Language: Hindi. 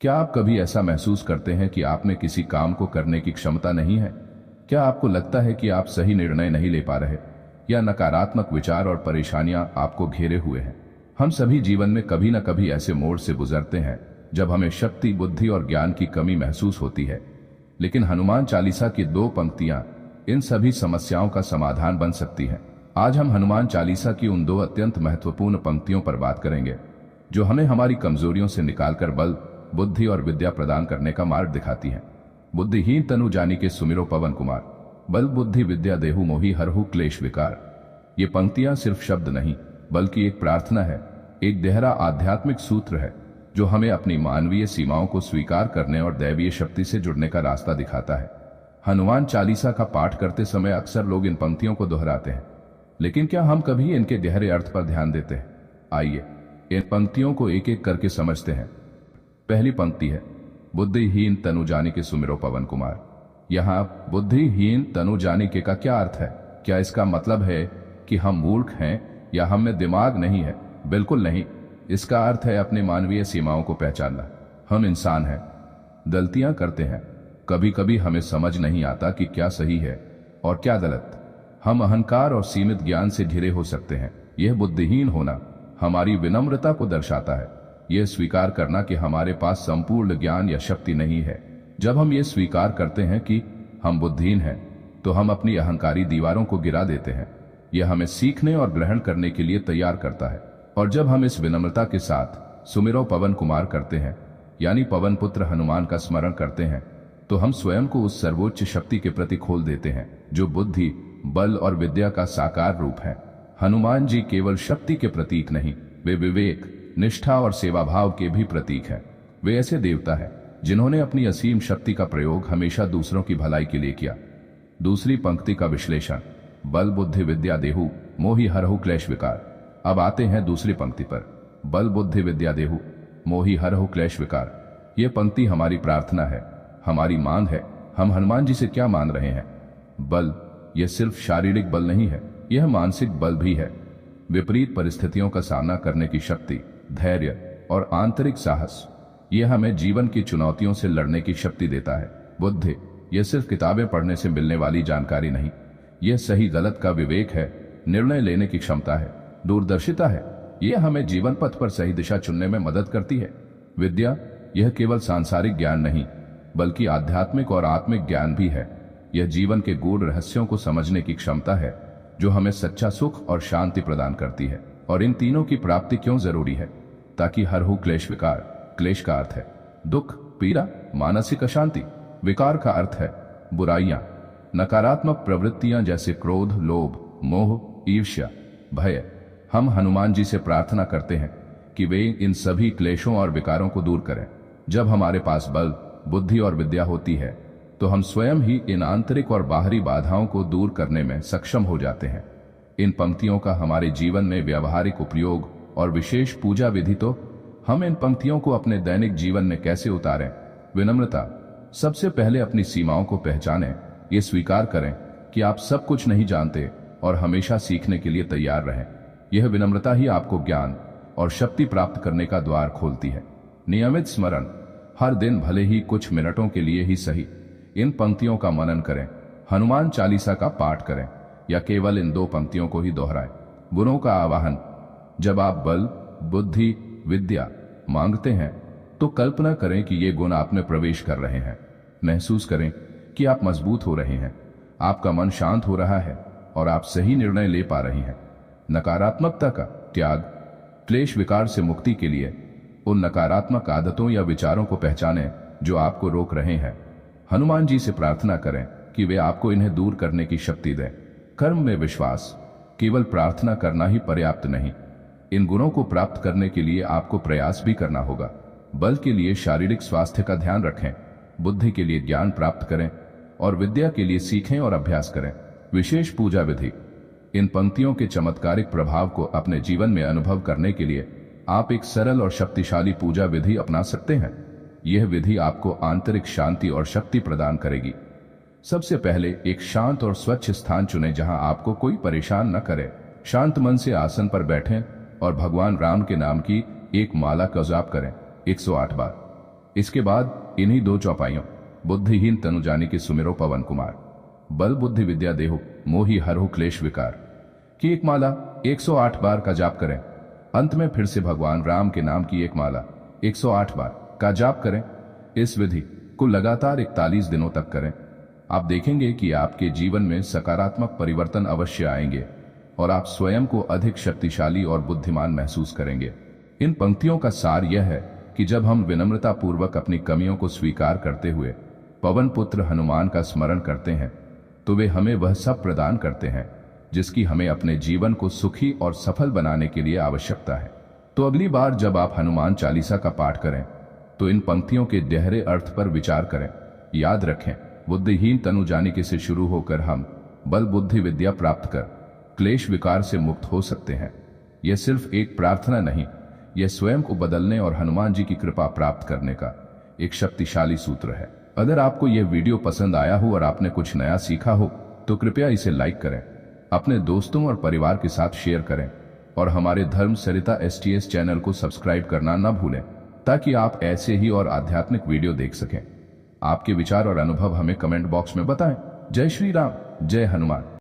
क्या आप कभी ऐसा महसूस करते हैं कि आप में किसी काम को करने की क्षमता नहीं है? क्या आपको लगता है कि आप सही निर्णय नहीं ले पा रहे, या नकारात्मक विचार और परेशानियां आपको घेरे हुए हैं? हम सभी जीवन में कभी न कभी ऐसे मोड़ से गुजरते हैं जब हमें शक्ति, बुद्धि और ज्ञान की कमी महसूस होती है। लेकिन हनुमान चालीसा की 2 पंक्तियां इन सभी समस्याओं का समाधान बन सकती हैं। आज हम हनुमान चालीसा की उन 2 अत्यंत महत्वपूर्ण पंक्तियों पर बात करेंगे जो हमें हमारी कमजोरियों से निकालकर बल, बुद्धि और विद्या प्रदान करने का मार्ग दिखाती हैं। बुद्धिहीन तनु जानिके सुमिरो पवन कुमार, बल बुद्धि विद्या देहु मोहि हरहु क्लेश विकार। ये पंक्तियां सिर्फ शब्द नहीं बल्कि एक प्रार्थना है, एक गहरा आध्यात्मिक सूत्र है जो हमें अपनी मानवीय सीमाओं को स्वीकार करने और दैवीय शक्ति से जुड़ने का रास्ता दिखाता है। हनुमान चालीसा का पाठ करते समय अक्सर लोग इन पंक्तियों को दोहराते हैं, लेकिन क्या हम कभी इनके गहरे अर्थ पर ध्यान देते हैं? आइए इन पंक्तियों को एक एक करके समझते हैं। पहली पंक्ति है, बुद्धिहीन तनु जानिके सुमिरो पवन कुमार। यहां बुद्धिहीन तनु जानिके का क्या अर्थ है? क्या इसका मतलब है कि हम मूर्ख हैं या हम में दिमाग नहीं है? बिल्कुल नहीं। इसका अर्थ है अपनी मानवीय सीमाओं को पहचानना। हम इंसान हैं, गलतियां करते हैं। कभी कभी हमें समझ नहीं आता कि क्या सही है और क्या गलत। हम अहंकार और सीमित ज्ञान से घिरे हो सकते हैं। यह बुद्धिहीन होना हमारी विनम्रता को दर्शाता है, यह स्वीकार करना कि हमारे पास संपूर्ण ज्ञान या शक्ति नहीं है। जब हम ये स्वीकार करते हैं कि हम बुद्धिहीन हैं, तो हम अपनी अहंकारी दीवारों को गिरा देते हैं। यह हमें सीखने और ग्रहण करने के लिए तैयार करता है। और जब हम इस विनम्रता के साथ सुमिरो पवन कुमार करते हैं, यानी पवन पुत्र हनुमान का स्मरण करते हैं, तो हम स्वयं को उस सर्वोच्च शक्ति के प्रति खोल देते हैं जो बुद्धि, बल और विद्या का साकार रूप है। हनुमान जी केवल शक्ति के प्रतीक नहीं, वे विवेक, निष्ठा और सेवा भाव के भी प्रतीक हैं। वे ऐसे देवता हैं जिन्होंने अपनी असीम शक्ति का प्रयोग हमेशा दूसरों की भलाई के लिए किया। दूसरी पंक्ति का विश्लेषण, बल बुद्धि विद्या देहु मोहि हरहु क्लेश विकार। अब आते हैं दूसरी पंक्ति पर, बल बुद्धि विद्या देहु मोहि हरहु क्लेश विकार। यह पंक्ति हमारी प्रार्थना है, हमारी मांग है। हम हनुमान जी से क्या मान रहे हैं? बल, यह सिर्फ शारीरिक बल नहीं है, यह मानसिक बल भी है। विपरीत परिस्थितियों का सामना करने की शक्ति, धैर्य और आंतरिक साहस, यह हमें जीवन की चुनौतियों से लड़ने की शक्ति देता है। बुद्धि, यह सिर्फ किताबें पढ़ने से मिलने वाली जानकारी नहीं, यह सही गलत का विवेक है, निर्णय लेने की क्षमता है, दूरदर्शिता है। यह हमें जीवन पथ पर सही दिशा चुनने में मदद करती है। विद्या, यह केवल सांसारिक ज्ञान नहीं बल्कि आध्यात्मिक और आत्मिक ज्ञान भी है। यह जीवन के गूढ़ रहस्यों को समझने की क्षमता है जो हमें सच्चा सुख और शांति प्रदान करती है। और इन तीनों की प्राप्ति क्यों जरूरी है? ताकि हरहु क्लेश विकार, क्लेश का अर्थ है दुख, पीड़ा, मानसिक अशांति। विकार का अर्थ है बुराइयां, नकारात्मक प्रवृत्तियां जैसे क्रोध, लोभ, मोह, ईर्ष्या, भय। हम हनुमान जी से प्रार्थना करते हैं कि वे इन सभी क्लेशों और विकारों को दूर करें। जब हमारे पास बल, बुद्धि और विद्या होती है तो हम स्वयं ही इन आंतरिक और बाहरी बाधाओं को दूर करने में सक्षम हो जाते हैं। इन पंक्तियों का हमारे जीवन में व्यावहारिक उपयोग और विशेष पूजा विधि। तो हम इन पंक्तियों को अपने दैनिक जीवन में कैसे उतारें? विनम्रता, सबसे पहले अपनी सीमाओं को पहचानें। ये स्वीकार करें कि आप सब कुछ नहीं जानते और हमेशा सीखने के लिए तैयार रहें। यह विनम्रता ही आपको ज्ञान और शक्ति प्राप्त करने का द्वार खोलती है। नियमित स्मरण, हर दिन भले ही कुछ मिनटों के लिए ही सही, इन पंक्तियों का मनन करें। हनुमान चालीसा का पाठ करें या केवल इन 2 पंक्तियों को ही दोहराएं। गुणों का आवाहन, जब आप बल, बुद्धि, विद्या मांगते हैं तो कल्पना करें कि ये गुण आप में प्रवेश कर रहे हैं। महसूस करें कि आप मजबूत हो रहे हैं, आपका मन शांत हो रहा है और आप सही निर्णय ले पा रहे हैं। नकारात्मकता का त्याग, क्लेश विकार से मुक्ति के लिए उन नकारात्मक आदतों या विचारों को पहचानें जो आपको रोक रहे हैं। हनुमान जी से प्रार्थना करें कि वे आपको इन्हें दूर करने की शक्ति दें। कर्म में विश्वास, केवल प्रार्थना करना ही पर्याप्त नहीं, इन गुणों को प्राप्त करने के लिए आपको प्रयास भी करना होगा। बल के लिए शारीरिक स्वास्थ्य का ध्यान रखें, बुद्धि के लिए ज्ञान प्राप्त करें और विद्या के लिए सीखें और अभ्यास करें। विशेष पूजा विधि, इन पंक्तियों के चमत्कारिक प्रभाव को अपने जीवन में अनुभव करने के लिए आप एक सरल और शक्तिशाली पूजा विधि अपना सकते हैं। यह विधि आपको आंतरिक शांति और शक्ति प्रदान करेगी। सबसे पहले एक शांत और स्वच्छ स्थान चुनें जहां आपको कोई परेशान न करे। शांत मन से आसन पर बैठें और भगवान राम के नाम की एक माला का जाप करें 108 बार। इसके बाद इन्हीं दो चौपाइयों बुद्धिहीन तनु जानी के सुमिरो पवन कुमार, बल बुद्धि विद्या देहो मोहि हरहु क्लेश विकार की एक माला 108 बार का जाप करें। अंत में फिर से भगवान राम के नाम की एक माला 108 बार का जाप करें। इस विधि को लगातार 41 दिनों तक करें। आप देखेंगे कि आपके जीवन में सकारात्मक परिवर्तन अवश्य आएंगे और आप स्वयं को अधिक शक्तिशाली और बुद्धिमान महसूस करेंगे। इन पंक्तियों का सार यह है कि जब हम विनम्रता पूर्वक अपनी कमियों को स्वीकार करते हुए पवन पुत्र हनुमान का स्मरण करते हैं तो वे हमें वह सब प्रदान करते हैं जिसकी हमें अपने जीवन को सुखी और सफल बनाने के लिए आवश्यकता है। तो अगली बार जब आप हनुमान चालीसा का पाठ करें तो इन पंक्तियों के गहरे अर्थ पर विचार करें। याद रखें, बुद्धिहीन तनु जानिके से शुरू होकर हम बल बुद्धि विद्या प्राप्त कर क्लेश विकार से मुक्त हो सकते हैं। यह सिर्फ एक प्रार्थना नहीं, यह स्वयं को बदलने और हनुमान जी की कृपा प्राप्त करने का एक शक्तिशाली सूत्र है। अगर आपको यह वीडियो पसंद आया हो और आपने कुछ नया सीखा हो तो कृपया इसे लाइक करें, अपने दोस्तों और परिवार के साथ शेयर करें और हमारे धर्म सरिता STS चैनल को सब्सक्राइब करना न भूलें ताकि आप ऐसे ही और आध्यात्मिक वीडियो देख सकें। आपके विचार और अनुभव हमें कमेंट बॉक्स में बताएं। जय श्री राम, जय हनुमान।